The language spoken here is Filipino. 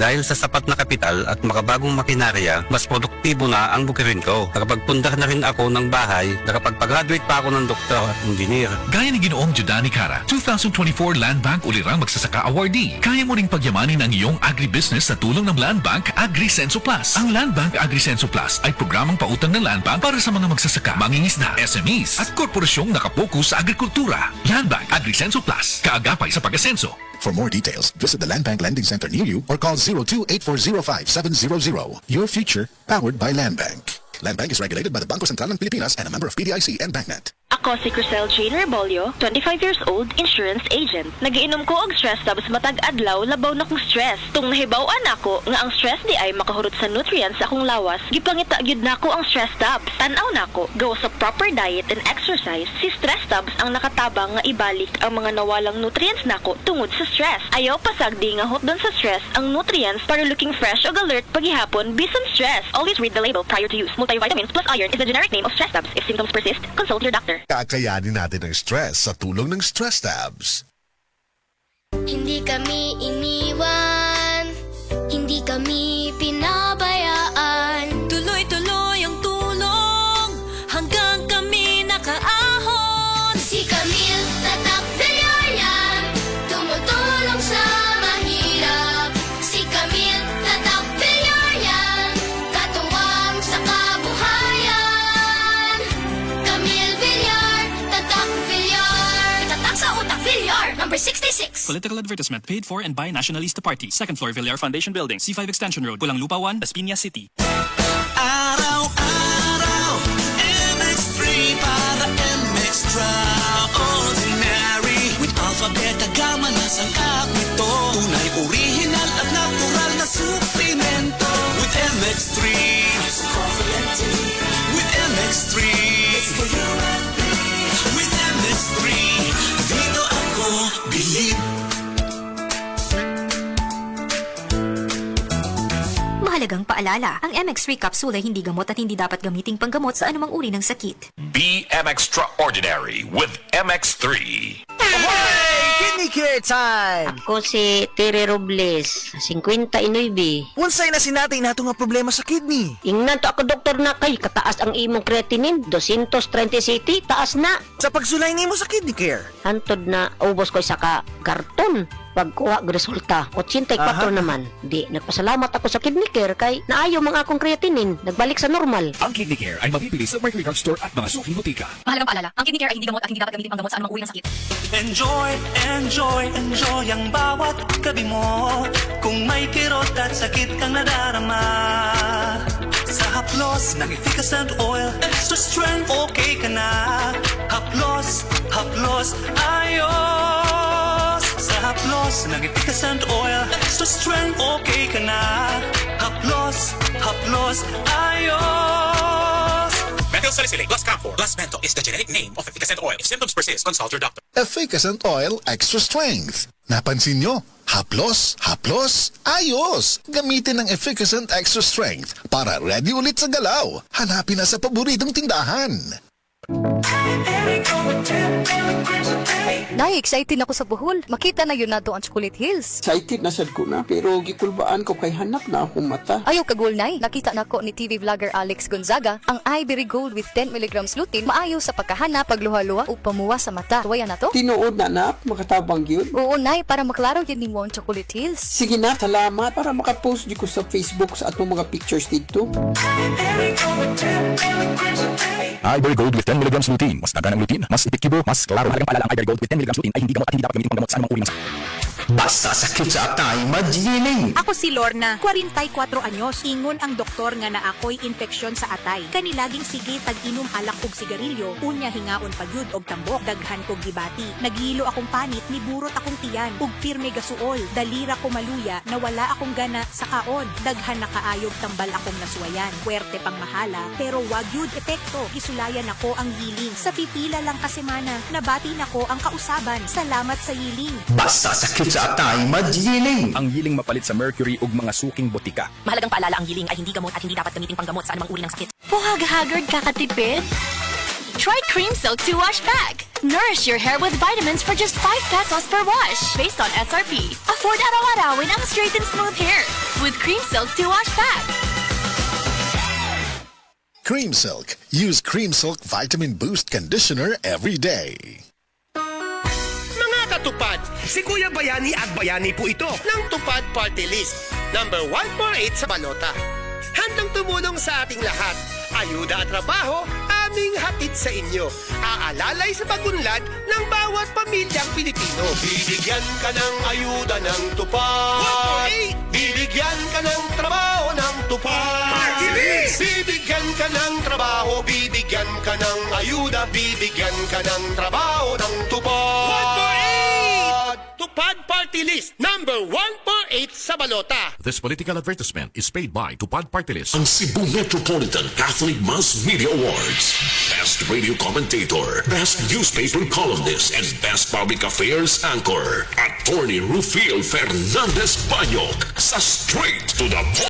Dahil sa sapat na kapital at makabagong makinarya, mas produktibo na ang bukirin ko. Nakapagpundar na rin ako ng bahay, nakapagpag-graduate pa ako ng doktor at engineer. Gaya ni Ginoong Judani Cara, 2024 Land Bank Ulirang Magsasaka Awardee. Kaya mo ring pagyamanin ang iyong agribusiness sa tulong ng Land Bank AgriSenso Plus. Ang Land Bank AgriSenso Plus ay programang pautang ng Land Bank para sa mga magsasaka, mangingisda, SMEs at korporasyong nakapokus sa agrikultura. Land Bank AgriSenso Plus, kaagapay sa pag-asenso. For more details, visit the Land Bank Lending Center near you or call 02-8405-700. Your future, powered by Land Bank. Land Bank is regulated by the Bangko Sentral ng Pilipinas and a member of PDIC and BancNet. Ako si Crisel Jane Rebolio, 25 years old, insurance agent. Nagiinom ko og stress tapos matag adlaw labaw na kong stress. Tung nahibaw-an ako nga ang stress di ay makahurot sa nutrients sa akong lawas, gipangita gyud nako ang stress tabs. Tan-aw nako, gawa sa proper diet and exercise, si stress tabs ang nakatabang nga ibalik ang mga nawalang nutrients nako tungod sa stress. Ayaw pasagdi nga hot doon sa stress ang nutrients para looking fresh o alert paghihapon bisan stress. Always read the label prior to use. Multivitamins plus iron is the generic name of stress tabs. If symptoms persist, consult your doctor. Kakayanin natin ang stress sa tulong ng Stress Tabs. Hindi kami iniwan, hindi kami pinabayaan. Tuloy-tuloy ang tulong hanggang kami nakaahon. Si Camille Tatak Villarreal, tumutulong sa mahirap. Si Camille Tatak Villarreal, katuwang sa kabuhayan. Camille Villar, Tatak Villar, tatak sa utak Villar, number 66. Political advertisement paid for and by Nationalista Party. Second floor, Villar Foundation Building, C5 Extension Road, Pulang Lupa 1, Las Piñas City. Araw-araw, MX3 para MX-Traordinary. With Alpha, Beta, Gamma, nasang ito. Tunay, original at natural na suplemento. With MX3, with MX3, it's for you and me. With MX3, dito ako believe. Mahalagang paalala, ang MX3 capsule ay hindi gamot at hindi dapat gamiting panggamot sa anumang uri ng sakit. Be Extraordinary with MX3. Kidney care time! Ako si Tere Robles, 59. Unsay na sinatay nato nga problema sa kidney? Ingnan to ako doktor na kay kataas ang imong creatinine, 230 city, taas na. Sa pagsulay nimo sa kidney care. Hantod na ubos ko sa ka karton. Pagkuha og resulta, 84 naman. Di, nagpasalamat ako sa kidney care kay naayo mga akong creatinine, nagbalik sa normal. Ang Kidney Care ay mabibili sa Mercury Drug Store at mga suking butika. Mahalagang paalala, ang kidney care ay hindi gamot at hindi dapat gamitin panggamot sa anumang uri ng sakit. Enjoy, enjoy, enjoy ang bawat gabi mo. Kung may kirot at sakit kang nadarama, sa haplos ng efficacent oil, extra strength, okay ka na. Haplos, haplos, ayos. Sa haplos ng efficacent oil, extra strength, okay ka na. Haplos, haplos, ayos. Methyl salicylate plus camphor plus menthol is the generic name of efficacent oil. If symptoms persist, consult your doctor. Efficacent Oil Extra Strength. Napansin nyo? Haplos, haplos, ayos! Gamitin ang Efficacent Extra Strength para ready ulit sa galaw. Hanapin na sa paboritong tindahan. Nay, excited ako sa buhol. Makita na yun nato ang Chocolate Hills. Excited na sad ko na, pero gikulbaan ko kay hanap na akong mata. Ayaw kagul, Nay. Nakita na ko ni TV vlogger Alex Gonzaga ang Ivory Gold with 10 mg lutein maayo sa pagkahanap, pagluha-luha o pamuwa sa mata. Tuwaya na to? Tinuod na na, makatabang yun. Oo, Nay, para maklaro yun ni mo ang Chocolate Hills. Sige na, salamat para makapost di ko sa Facebook sa atong mga pictures dito. Ivory Gold with 10 mg lutein. Mas dagan ang lutein, mas epektibo, mas klaro. Mahalagang paalala, ang Ivory Gold with 10 mg lutein ay hindi gamot at hindi dapat gamitin panggamot sa anumang uri ng sakit. Basta sakit sa atay, magiling. Ako si Lorna, 44 anyos. Ingon ang doktor nga na ako'y infeksyon sa atay. Kanilaging sige tag-inom alak og sigarilyo, unya hingaon pagyud og tambok, daghan kog gibati. Nagilo akong panit, niburot akong tiyan, ug pirme gasuol. Dalira ko maluya, nawala akong gana sa kaon. Daghan na kaayog tambal akong naswayan. Puwerte pang mahala, pero wag yud epekto. Gisulayan ako ang yiling. Sa pipila lang ka semana, nabati nako ang kausaban. Salamat sa yiling. Basta sakit sa atay, magiling. Ang yiling mapalit sa Mercury ug mga suking butika. Mahalagang paalala, ang yiling ay hindi gamot at hindi dapat gamitin panggamot sa anumang uri ng sakit. Puhag-hagard kakatipid? Try Cream Silk 2 Wash Bag. Nourish your hair with vitamins for just 5 pesos per wash. Based on SRP. Afford araw-arawin ang straight and smooth hair. with Cream Silk 2-wash pack. Cream Silk. Use Cream Silk Vitamin Boost Conditioner every day. Mga katupad, si Kuya Bayani Agbayani po ito ng Tupad Party List. Number 148 sa balota. Handang tumulong sa ating lahat. Ayuda at trabaho, aming hatid sa inyo. Aalalay sa pagunlad ng bawat pamilyang Pilipino. Bibigyan ka ng ayuda ng tupad. Bibigyan ka ng trabaho ng tupad. Bibigyan ka ng trabaho, bibigyan ka ng ayuda, bibigyan ka ng trabaho ng tupad. Tupad Party List, number 148 sa balota. This political advertisement is paid by Tupad Party List. Ang Cebu Metropolitan Catholic Mass Media Awards. Best Radio Commentator, Best Newspaper Columnist, and Best Public Affairs Anchor. Attorney Rufil Fernandez Banyok sa Straight to the Point.